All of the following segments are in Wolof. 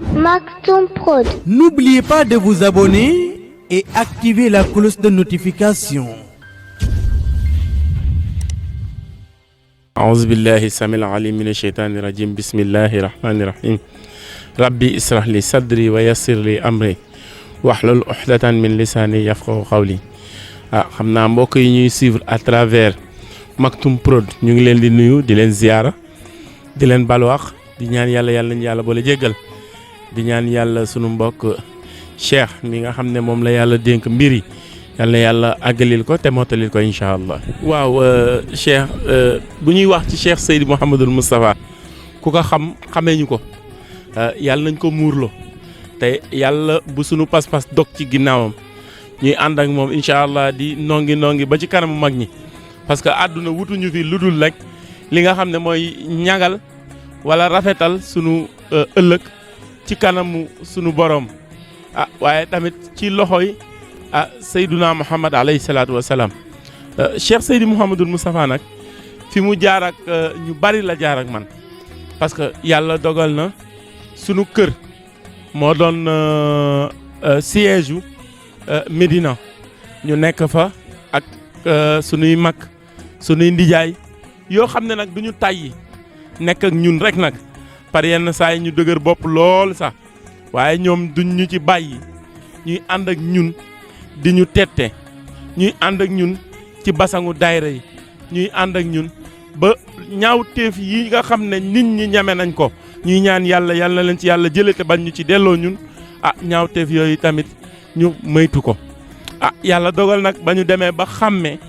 Maktoum Prod. N'oubliez pas de vous abonner et activer la cloche de notification. أعوذ بالله السميع العليم من الشيطان الرجيم بسم الله الرحمن الرحيم ربي اسرح لي صدري ويسر لي أمري واحلل عقدة من لساني يفقهوا قولي xam naa mbokk yi ñuy suivre à travers Maktoum Prod ñu ngi leen di nuyu di leen ziyaara di leen balwaax di ñaan yàlla nañu yàlla boole jéggal di ñaan yàlla sunu mbokk Cheikh mi nga xam ne moom la yàlla dénk mbir yi yàlla àggalil ko te mottalil ko incha allah. waaw Cheikh bu ñuy wax ci Cheikh Seydi Mouhamadul Moustapha ku ko xamee ñu ko yàlla nañ ko muurloo te yàlla bu sunu pas-pas dog ci ginnaawam ñuy ànd ak moom incha allah di nongi ba ci kanamu mag ñi parce que àdduna wutuñu fi lu dul rek li nga xam ne mooy ñagal wala rafetal sunu ëllëg ci kanamu sunu borom waaye tamit ci loxoy Seyduna Muhammad alayhi salaatu wa salaam Cheikh Seydi Mouhamadul Moustapha nag fi mu jaar ak ñu bari la jaar ak man parce que yàlla dogal na sunu kër moo doon siège u Médina ñu nekk fa ak sunuy mag sunuy ndijaay yoo xam ne nag du ñu tàyyi nekk ak ñun rek nag par yenn saa yi ñu dëgër bopp lool sax waaye ñoom duñ ñu ci bàyyi ñuy ànd ak ñun di ñu tette ñuy ànd ak ñun ci basangu daayira yi ñuy ànd ak ñun ba ñaawteef yi nga xam ne nit ñi ñame nañ ko ñuy ñaan yàlla na leen ci yàlla jëlee te bañ ñu ci delloo ñun ñaawteef yooyu tamit ñu moytu ko yàlla dogal nag ba ñu demee ba xàmmee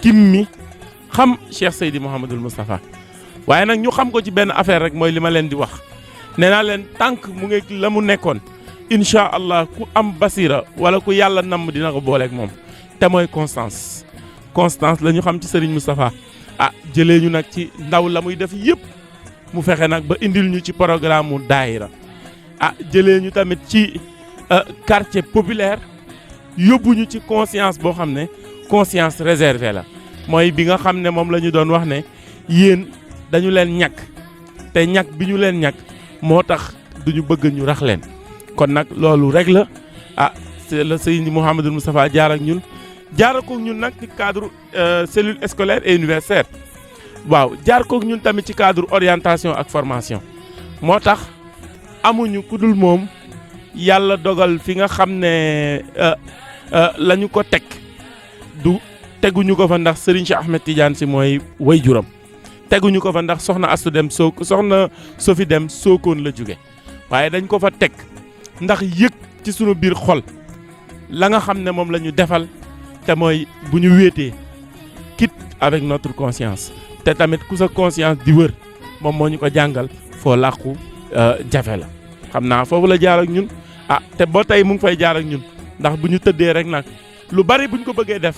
gimmi xam Cheikh Seydi Mouhamadul Moustapha waaye nag ñu xam ko ci benn affaire rek mooy li ma leen di wax nee naa leen tànk mu ngi la mu nekkoon incha allah ku am basira wala ku yàlla namm dina ko booleeg moom te mooy constance la ñu xam ci Serigne Moustapha jëlee ñu nag ci ndaw la muy def yëpp mu fexe nag ba indil ñu ci programme mu daayira jëlee ñu tamit ci quartier populaire yóbbu ñu ci conscience boo xam ne conscience réservée la mooy bi nga xam ne moom la ñu doon wax ne yéen dañu leen ñàkk te ñàkk bi ñu leen ñàkk moo tax duñu bëgg ñu rax leen kon nag loolu rek la c'est le Seydi Mouhamadul Moustapha jaar ak ñun jaar kook ñun nag ci cadre cellule scolaire et universitaire waaw jaar kook ñun tamit ci cadre orientation ak formation moo tax amuñu ku dul moom yàlla dogal fi nga xam ne la ñu ko teg du teguñu ko fa ndax Serigne Cheikh Ahmed Tidiane si mooy waajuram teguñu ko fa ndax soxna Astu Dem soxna Sofi Dem Sokone la jóge waaye dañ ko fa teg ndax yëg ci sunu biir xol la nga xam ne moom la ñu defal te mooy bu ñu wéetee quitte avec notre conscience te tamit ku sa conscience di wër moom moo ñu ko jàngal foo làqu jafe la xam naa foofu la jaar ak ñun te ba tey mu ngi fay jaar ak ñun ndax bu ñu tëddee rek nag lu bari bu ñu ko bëggee def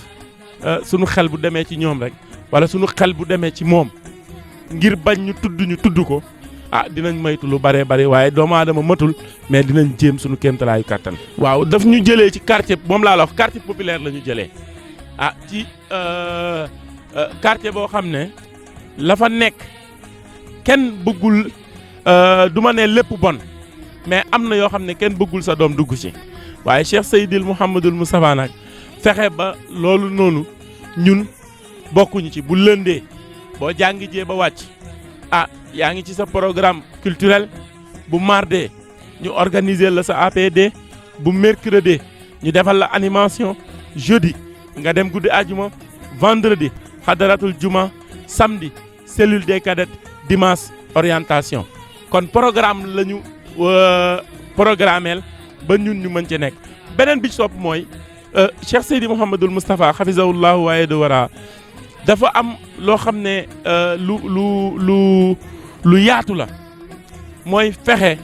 sunu xel bu demee ci ñoom rek wala sunu xel bu demee ci moom ngir bañ ñu tudd ko dinañ moytu lu bëree bëri waaye doomu aadama matul mais dinañ jéem suñu kéemtalaayu kàttan waaw daf ñu jëlee ci quartier moom laa la wax quartier populaire la ñu jëlee ci quartier boo xam ne la fa nekk kenn bëggul du ma ne lépp bon mais am na yoo xam ne kenn bëggul sa doom dugg ci waaye Cheikh Seydil Mouhamadul Moustapha nag fexe ba loolu noonu ñun bokkuñu ci bu lëndee boo jàngi jee ba wàcc yaa ngi ci sa programme culturel bu mardi ñu organiser la sa APD bu mercredi ñu defal la animation jeudi nga dem guddi àjjuma vendredi xadaratul juma samedi cellule des cadets dimanche orientation kon programme la ñu programmeel ba ñun ñu mën ci nekk beneen bi ci topp mooy Cheikh Seydi Mouhamadul Moustapha xafisahullahu waaye de wara dafa am loo xam ne lu yaatu la mooy fexe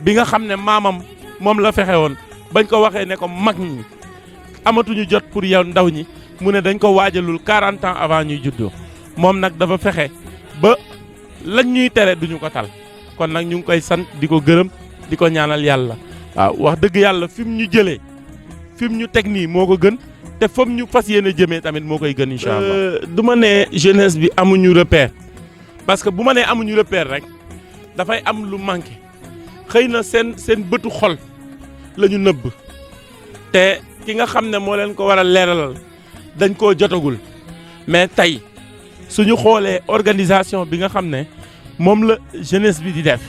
bi nga xam ne maamam moom la fexe woon bañ ko waxee ne ko mag ñi amatuñu jot pour yow ndaw ñi mu ne dañ ko waajalul 40 ans avant ñuy juddoo moom nag dafa fexe ba lañ ñuy tere duñu ko tal kon nag ñu ngi koy sant di ko gërëm di ko ñaanal yàlla waaw wax dëgg yàlla fi mu ñu jëlee fi mu ñu teg nii moo ko gën te fam ñu fas yéene jëmee tamit moo koy gën incha allah. du ma ne jeunesse bi amuñu repère parce que bu ma nee amuñu repère rek dafay am lu manqué xëy na seen bëtu xol la ñu nëbb te ki nga xam ne moo leen ko war a leeralal dañ koo jotagul mais tey suñu xoolee organisation bi nga xam ne moom la jeunesse bi di def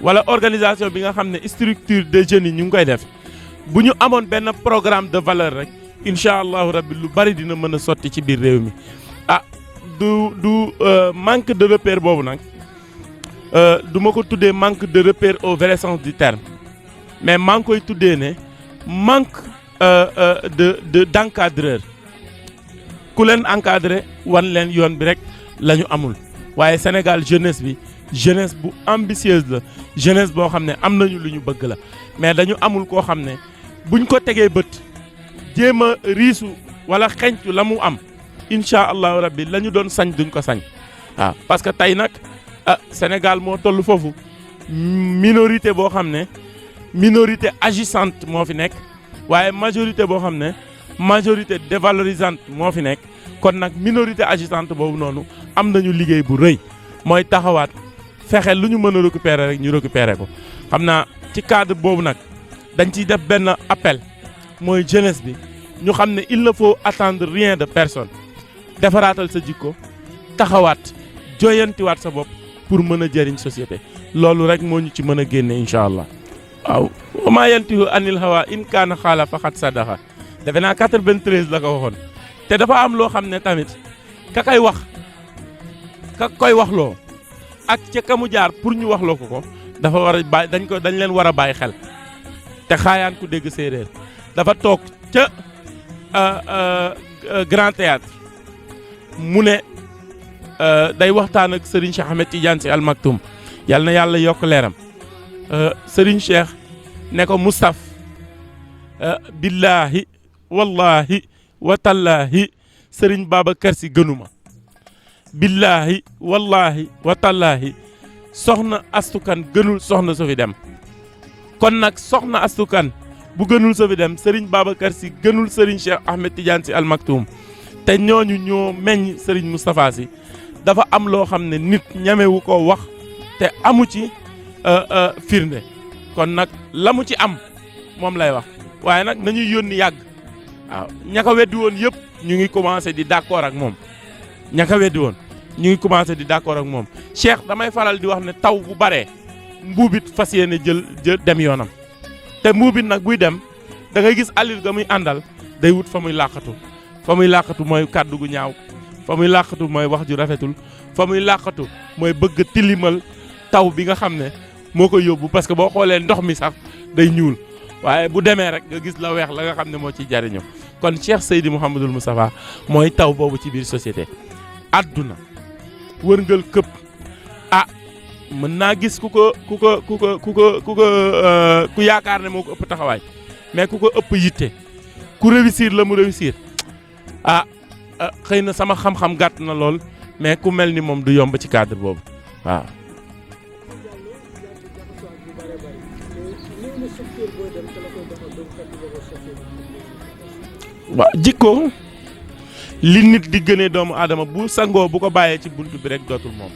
wala organisation bi nga xam ne structure de jeunes yi ñu ngi koy def bu ñu amoon benn programme de valeur rek incha allahu rabbi lu bari dina mën a sotti ci biir réew mi du manque de repère boobu nag du ma ko tuddee manque de repère au vrai sens du terme mais maa ngi koy tuddee ne manque d'encadreur ku leen encadré wan leen yoon bi rek la ñu amul waaye Sénégal jeunesse bi jeunesse bu ambitieuse la jeunesse boo xam ne am nañu lu ñu bëgg la mais dañu amul koo xam ne buñ ko tegee bët jéem a riisu wala xeñtu la mu am incha allahu rabbi la ñu doon sañ duñ ko sañ waaw parce que tey nag Sénégal moo toll foofu minorité boo xam ne minorité agissante moo fi nekk waaye majorité boo xam ne majorité dévalorisante moo fi nekk kon nag minorité agissante boobu noonu am nañu liggéey bu rëy mooy taxawaat fexe lu ñu mën a récupérer rek ñu récupérer ko xam naa ci cadre boobu nag dañ ciy def benn appel mooy jeunesse bi ñu xam ne il ne faut attendre rien de personne defaraatal sa jikko taxawaat joyantiwaat sa bopp pour mën a jëriñ société loolu rek moo ñu ci mën a génne incha allah. waaw maa yantihu anil hawa in kaana xaala faqad sadaqa defe naa 93 la ko waxoon te dafa am loo xam ne tamit ka koy wax ka koy waxloo ak ca ka mu jaar pour ñu waxloo ko dafa war a bàyyi dañ leen war a bàyyi xel te xaayaan ku dégg séeréer dafa toog ca Grand Théâtre mu ne day waxtaan ak Serigne Cheikh Ahmed Tidiane Sy Al Maktoum yal na yàlla yokk leeram Serigne Cheikh ne ko Moustapha billahi wallahi watallaahi Serigne Babacar Sy gënuma billahi wallahi watallaahi soxna astukan gënul soxna su fi dem kon nag soxna astukan bu gënul sa fi dem Serigne Babacar Sy gënul Serigne Cheikh Ahmed Tidiane Sy Al Maktoum te ñooñu ñoo meññ Serigne Moustapha Sy dafa am loo xam ne nit ñamewu ko wax te amu ci firnde kon nag la mu ci am moom lay wax waaye nag nañuy yónni yàgg waaw ña ko weddi woon yëpp ñu ngi commencé di d'accord ak moom ña ko weddi woon ñu ngi commencé di d'accord ak moom Cheikh damay faral di wax ne taw bu baree mbuubit fas yéene jël dem yoonam te mbuubit nag buy dem da ngay gis allure ga muy àndal day wut fa muy làqatu mooy kàddu gu ñaaw fa muy làqatu mooy wax ju rafetul fa muy làqatu mooy bëgg tilimal taw bi nga xam ne moo koy yóbbu parce que boo xoolee ndox mi sax day ñuul waaye bu demee rek nga gis la weex la nga xam ne moo ciy jariñu kon Cheikh Seydi Mouhamadoul Moustapha mooy taw boobu ci biir société adduna wërngal këpp mën naa gis ku yaakaar ne moo ko ëpp taxawaay mais ku ko ëpp yitte ku réussir la mu réussir xëy na sama xam-xam gàtt na lool mais ku mel ni moom du yomb ci cadre boobu waaw. waaw jikko li nit di gënee doomu aadama bu sangoo bu ko bàyyee ci buntu bi rek dootul moom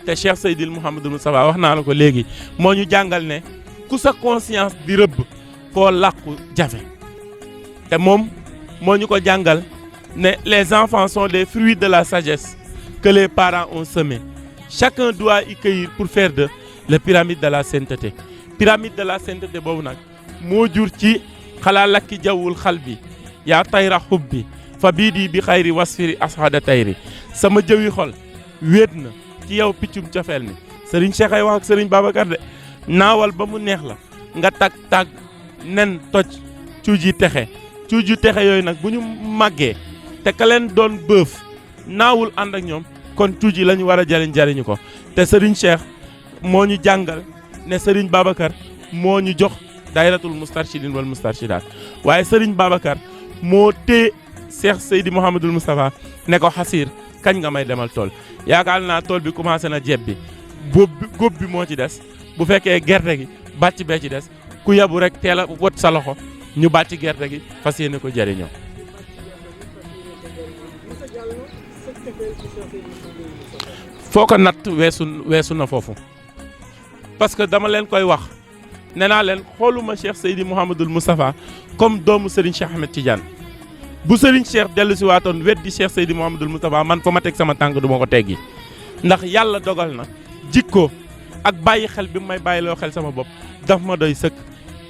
te Cheikh Seydil Mouhamadoul Moustapha wax naa la ko léegi moo ñu jàngal ne ku sa conscience di rëbb foo làqu jafe te moom moo ñu ko jàngal ne les enfants sont des fruits de la sagesse que les parents ont semés chacun doit y cueillir pour faire de la pyramide de la sainteté pyramide de la sainteté boobu nag moo jur ci xalaa lakki jawwul xal bi yaa tayra xub bi fa bii di bi xayri wasfiri ashada tayri sama jëwi xol wéet na ci yow piccum cofeel mi Serigne Cheikh ay wax ak Serigne Babacar de naawal ba mu neex la nga tag nen toj cuuji texe yooyu nag bu ñu màggee te ka leen doon bëf naawul ànd ak ñoom kon cuuji la ñu war a jariñu ko te Serigne Cheikh moo ñu jàngal ne Serigne Babacar moo ñu jox dayratul mustarshidin wal mustarshidaat waaye Serigne Babacar moo tee Cheikh Seydi Mouhamadoul Moustapha ne ko xasiir kañ nga may demal tool yaakaar naa tool bi commencé na jeeb bi góob bi moo ci des bu fekkee gerte gi bàcc bee ci des ku yabu rek teel a wot sa loxo ñu bàcc gerte gi fas yéene ko jëriñoo. foo ko natt weesu na foofu parce que dama leen koy wax nee naa leen xooluma Cheikh Seydi Mouhamadul Moustapha comme doomu Serigne Cheikh Ahmed Tidiane bu Serigne Cheikh dellu si waatoon weddi Cheikh Seydi Mouhamadul Moustapha man fa ma teg sama tànk du ma ko teggi ndax yàlla dogal na jikko ak bàyyi xel bi may bàyyiloo xel sama bopp daf ma doy sëkk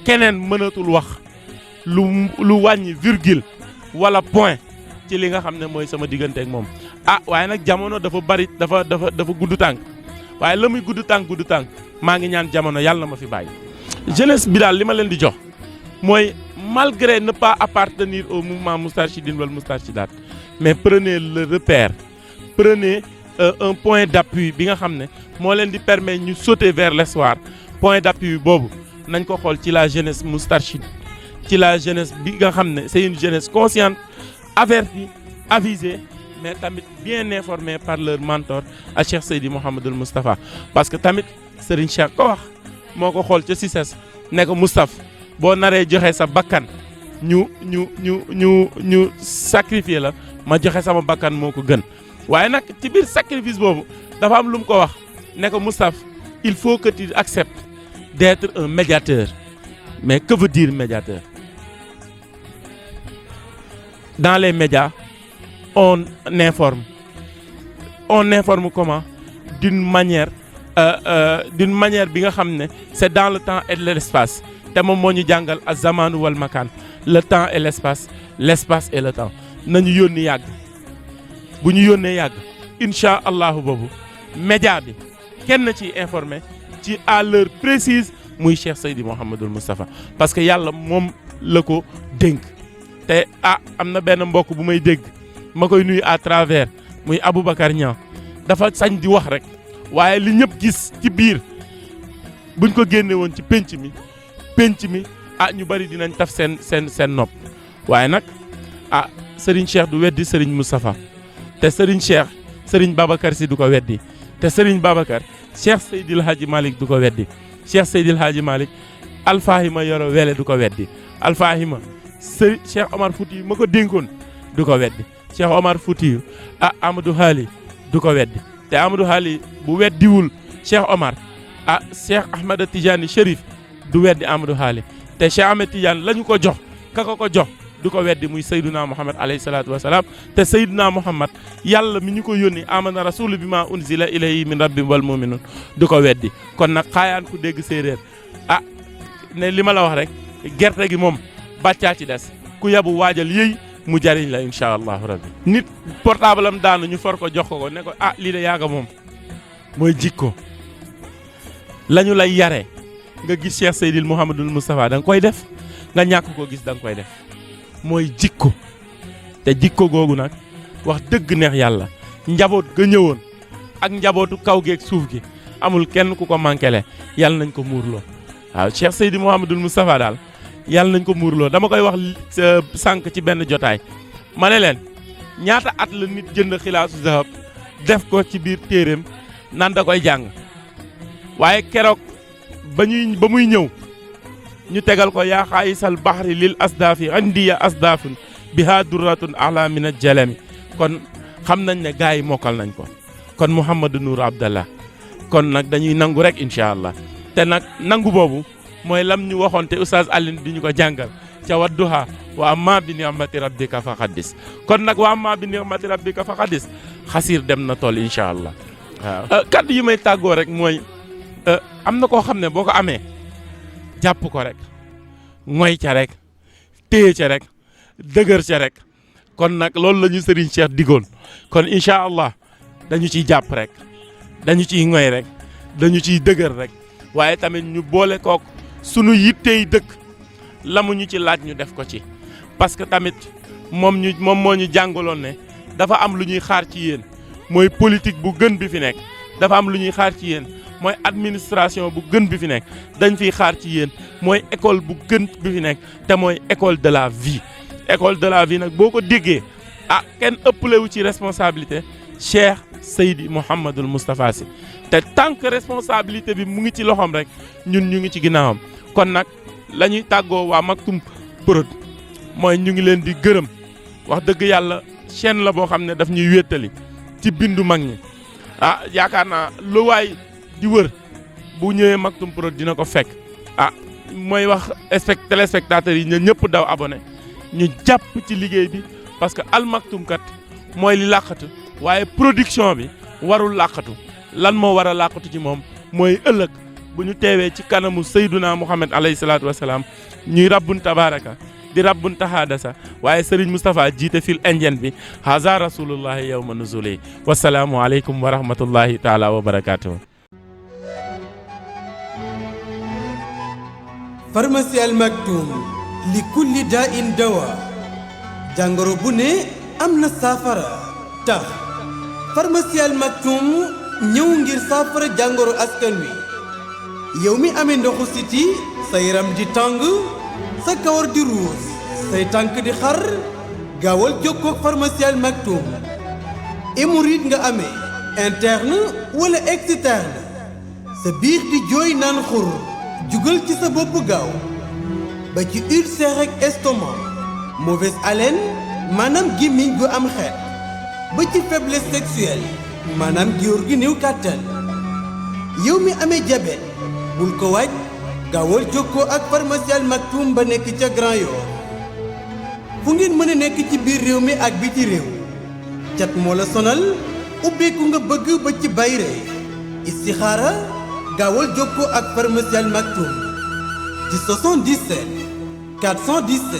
keneen mënatul wax lu wàññi virgule wala point ci li nga xam ne mooy sama diggante ak moom waaye nag jamono dafa bari dafa gudd tànk waaye la muy gudd tànk maa ngi ñaan jamono yàlla na ma fi bàyyi jeunesse bi daal li ma leen di jox mooy malgré ne pas appartenir au mouvement Moustarchidine wala Moustarchidaat mais prenez le repère prenez un point d'appui bi nga xam ne moo leen di permettre ñu sauter vers l'espoir point d'appui boobu nañ ko xool ci la jeunesse moustarchide ci la jeunesse bi nga xam ne c'est une jeunesse consciente avertie avisée mais tamit bien informée par leur mentor à Cheikh Seydi Mouhamadul Moustapha parce que tamit Serigne Cheikh ko wax moo ko xool ca Cissesse ne ko Moustapha boo naree joxe sa bakkan ñu sacrifier la ma joxe sama bakkan moo ko gën waaye nag ci biir sacrifice boobu dafa am lu mu ko wax ne ko Moustapha il faut que tu acceptes d'être un médiateur mais que veut dire médiateur dans les médias on informe comment d'une manière bi nga xam ne c'est dans le temps et l'espace te moom moo ñu jàngal az-zamanu wal makan le temps et l'espace et le temps nañu yónni yàgg bu ñu yónnee yàgg incha allahu boobu média bi kenn ci informé ci à l'heure précise muy Cheikh Seydi Mouhamadul Moustapha parce que yàlla moom la ko dénk te am na benn mbokk bu may dégg ma koy nuyu à travers muy Aboubacar Niang dafa sañ di wax rek waaye li ñëpp gis ci biir buñ ko génne woon ci penc mi ñu bari dinañ taf seen nopp waaye nag Serigne Cheikh du weddi Serigne Moustapha te Serigne Cheikh Serigne Babacar Sy du ko weddi te Serigne Babacar Cheikh Seydil Hadji Malick du ko weddi Cheikh Seydil Hadji Malick Alfahima Yoro Wele du ko weddi Alfahima Cheikh Omar Fouti ma ko dénkoon du ko weddi Cheikh Omar Fouti Amadou Hali du ko weddi te Amadou Hali bu weddiwul Cheikh Omar Cheikh Ahmed Tidiane Chérif du weddi Amadou Hali te Cheikh Ahmed Tidiane lañu ko jox ka ko jox du ko weddi muy Seydina Muhammad alayhi salaatu wasalaam te Seydina Muhammad yàlla mi ñu ko yónni amana rasulu bi ma unzila ilayhi min rabbi wal mu'minun du ko weddi kon nag xaayaan ku dégg séeréer ne li ma la wax rek gerte gi moom bàccaa ci des ku yabu waajal yëy mu jariñ la incha allahu rabbi nit portable am daanu ñu for ko jox ko ne ko lii de yaaga moom mooy jikko lañu lay yaree nga gis Cheikh Seydil Mouhamadul Moustapha da nga koy def nga ñàkk ko gis da nga koy def mooy jikko te jikko googu nag wax dëgg neex yàlla njaboot ga ñëwoon ak njabootu kaw gi ak suuf gi amul kenn ku ko manquele yàlla nañ ko muurloo waaw Cheikh Seydi Mouhamadul Moustapha daal yàlla nañ ko muurloo dama koy wax sànq ci benn jotaay ma ne leen ñaata at la nit jënd xilaasu zahab def ko ci biir téeréem nan da koy jàng waaye keroog ba muy ñëw ñu tegal ko yaa xaayisal baxri lil asdaafi andiya asdaafun biha durratun ala min aljalami kon xam nañ ne gars yi mokkal nañ ko kon Mouhamadou Nour Abdallah kon nag dañuy nangu rek incha allah te nag nangu boobu mooy lam ñu waxoon te oustaz Alioune di ñu ko jàngal ca wadduha wa amma bi ni'mati rabbika fa xaddis kon nag wa amma bi ni'mati rabbika fa xaddis xasiir dem na tool incha allah waaw kaddu yi may tàggoo rek mooy am na koo xam ne boo ko amee jàpp ko rek ngoy ca rek téye ca rek dëgër ca rek kon nag loolu la ñu Serigne Cheikh digoon kon incha allah dañu ciy jàpp rek dañu ciy ngoy rek dañu ciy dëgër rek waaye tamit ñu boole kook sunu yittey dëkk la mu ñu ci laaj ñu def ko ci parce que tamit moom moo ñu jàngaloon ne dafa am lu ñuy xaar ci yéen mooy politique bu gën bi fi nekk dafa am lu ñuy xaar ci yéen mooy administration bu gën bi fi nekk dañ fiy xaar ci yéen mooy école bu gën bi fi nekk te mooy école de la vie école de la vie nag boo ko déggee kenn ëppalewu ci responsabilité Cheikh Seydi Mouhamadul Moustapha Sy te tant que responsabilité bi mu ngi ci loxoom rek ñun ñu ngi ci ginnaawam kon nag la ñuy tàggoo waa Maktoum Prod mooy ñu ngi leen di gërëm wax dëgg yàlla chaîne la boo xam ne daf ñuy wéttali ci bindu mag ñi yaakaar naa lu waay di wër bu ñëwee Maktoum Prod dina ko fekk mooy wax téléspectateurs yi ñëpp daw abonné ñu jàpp ci liggéey bi parce que Al Maktoum kat mooy li làqatu waaye production bi warul làqatu lan moo war a làqatu ci moom mooy ëllëg bu ñu teewee ci kanamu Seyduna Muhammad alayhi salaatu wasalaam ñuy rabbun tabaraka di rabbun tahadasa waaye Serigne Moustapha jiite fil indien bi haza rasulullahi yawma nuzuli wasalaamu aleykum wa rahmatullahi taala wa barakatuh. pharmacie Al Maktoum li kulli daa in dawa jàngoro bu ne am na saafara tax pharmacie Al Maktoum ñëw ngir saafara jàngoro askan wi yow mi amee ndoxu siti sa yaram di tàng sa kawar di ruus say tànk di xar gaawal jokkoo ak pharmacie Al Maktoum hémorroïde nga amee interne wala externe sa biir di jooy naan xur jugal ci sa bopp gaaw ba ci ulcère ak estomac mauvaise haleine maanaam gémmiñ gu am xeet ba ci faiblesse sexuelle maanaam góor gi néew kàttan yow mi amee diabète bul ko waaj gaawal jokkoo ak pharmacie Al Maktoum ba nekk ca Grand Yoff fu ngeen mën a nekk ci biir réew mi ak biti réew cat moo la sonal ubbeeku nga bëgg ba ci bayre istixaara gaawal jokkoo ak pharmacie Al Maktoum ci 77 417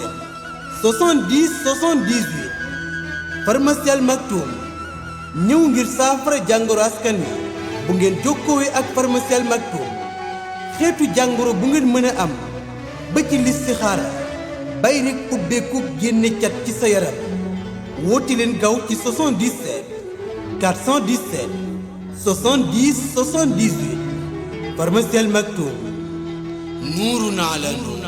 70 78 pharmacie Al Maktoum ñëw ngir saafara jàngoro askan wi bu ngeen jokkoowee ak pharmacie Al Maktoum xeetu jàngoro bu ngeen mën a am ba ci listixaara bay rek ubbeeku génne cat ci sa yaram woote leen gaaw ci 77 417 70 78 pharmacie Al Maktoum nuurun ala nuur